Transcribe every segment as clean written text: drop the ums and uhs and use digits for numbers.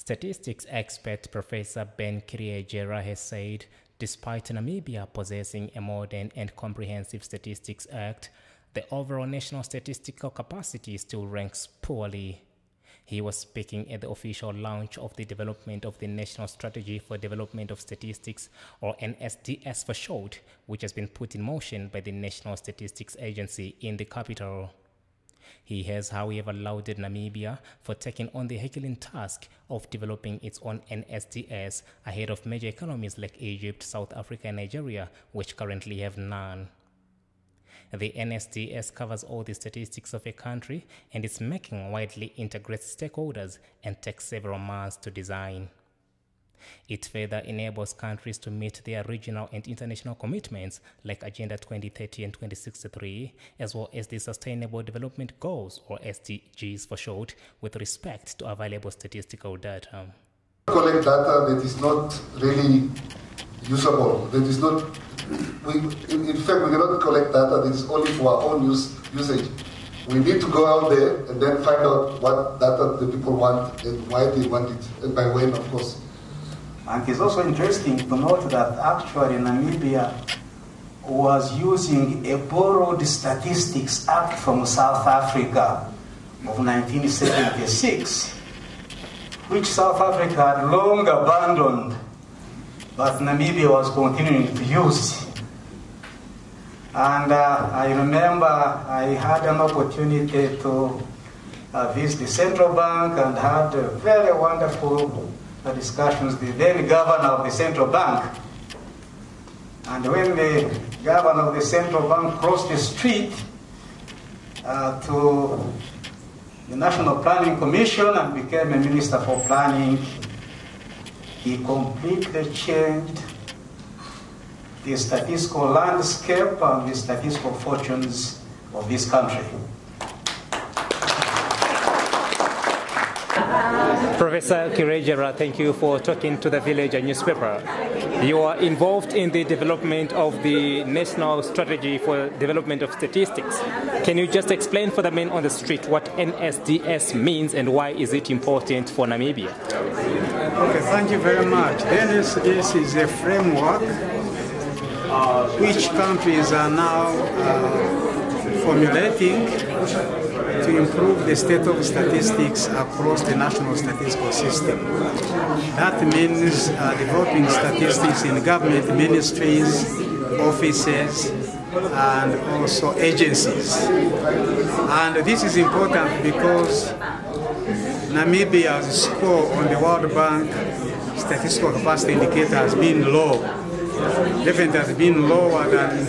Statistics expert Professor Ben Kiriejera has said, despite Namibia possessing a modern and comprehensive Statistics Act, the overall national statistical capacity still ranks poorly. He was speaking at the official launch of the development of the National Strategy for Development of Statistics, or NSDS for short, which has been put in motion by the National Statistics Agency in the capital. He has, however, lauded Namibia for taking on the Herculean task of developing its own NSDS ahead of major economies like Egypt, South Africa, and Nigeria, which currently have none. The NSDS covers all the statistics of a country, and its making widely integrates stakeholders and takes several months to design. It further enables countries to meet their regional and international commitments like Agenda 2030 and 2063, as well as the Sustainable Development Goals, or SDGs for short, with respect to available statistical data. Collect data that is not really usable, that is not, in fact, we cannot collect data that is only for our own usage. We need to go out there and then find out what data the people want and why they want it, and by when, of course. And it's also interesting to note that actually Namibia was using a borrowed Statistics Act from South Africa of 1976, which South Africa had long abandoned, but Namibia was continuing to use. And I remember I had an opportunity to visit the central bank and had very wonderful discussions with the then governor of the central bank. And when the governor of the central bank crossed the street to the National Planning Commission and became a minister for planning, he completely changed the statistical landscape and the statistical fortunes of this country. Professor Kiriejera, thank you for talking to the Villager newspaper. You are involved in the development of the National Strategy for Development of Statistics. Can you just explain for the men on the street what NSDS means and why is it important for Namibia? Okay, thank you very much. NSDS is a framework which countries are now formulating to improve the state of statistics across the national statistical system. That means developing statistics in government ministries, offices, and also agencies. And this is important because Namibia's score on the World Bank statistical capacity indicator has been low. Definitely has been lower than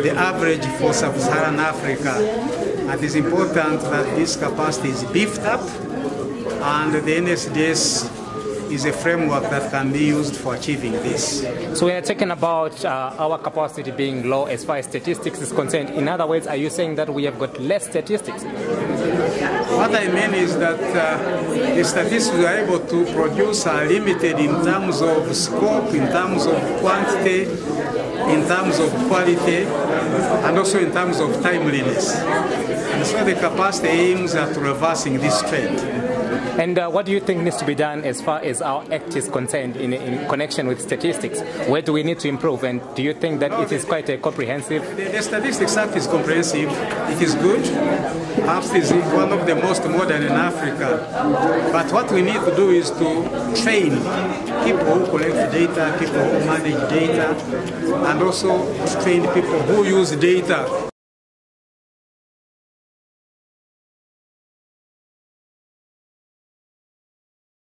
the average for sub-Saharan Africa. And it's important that this capacity is beefed up, and the NSDS is a framework that can be used for achieving this. So we are talking about our capacity being low as far as statistics is concerned. In other words, are you saying that we have got less statistics? What I mean is that the statistics we are able to produce are limited in terms of scope, in terms of quantity, in terms of quality, and also in terms of timeliness. And so the capacity aims at reversing this trend. And what do you think needs to be done as far as our act is concerned in connection with statistics? Where do we need to improve, and do you think that it is quite a comprehensive? The Statistics Act is comprehensive. It is good. Perhaps it is one of the most modern in Africa. But what we need to do is to train people who collect data, people who manage data, and also train people who use data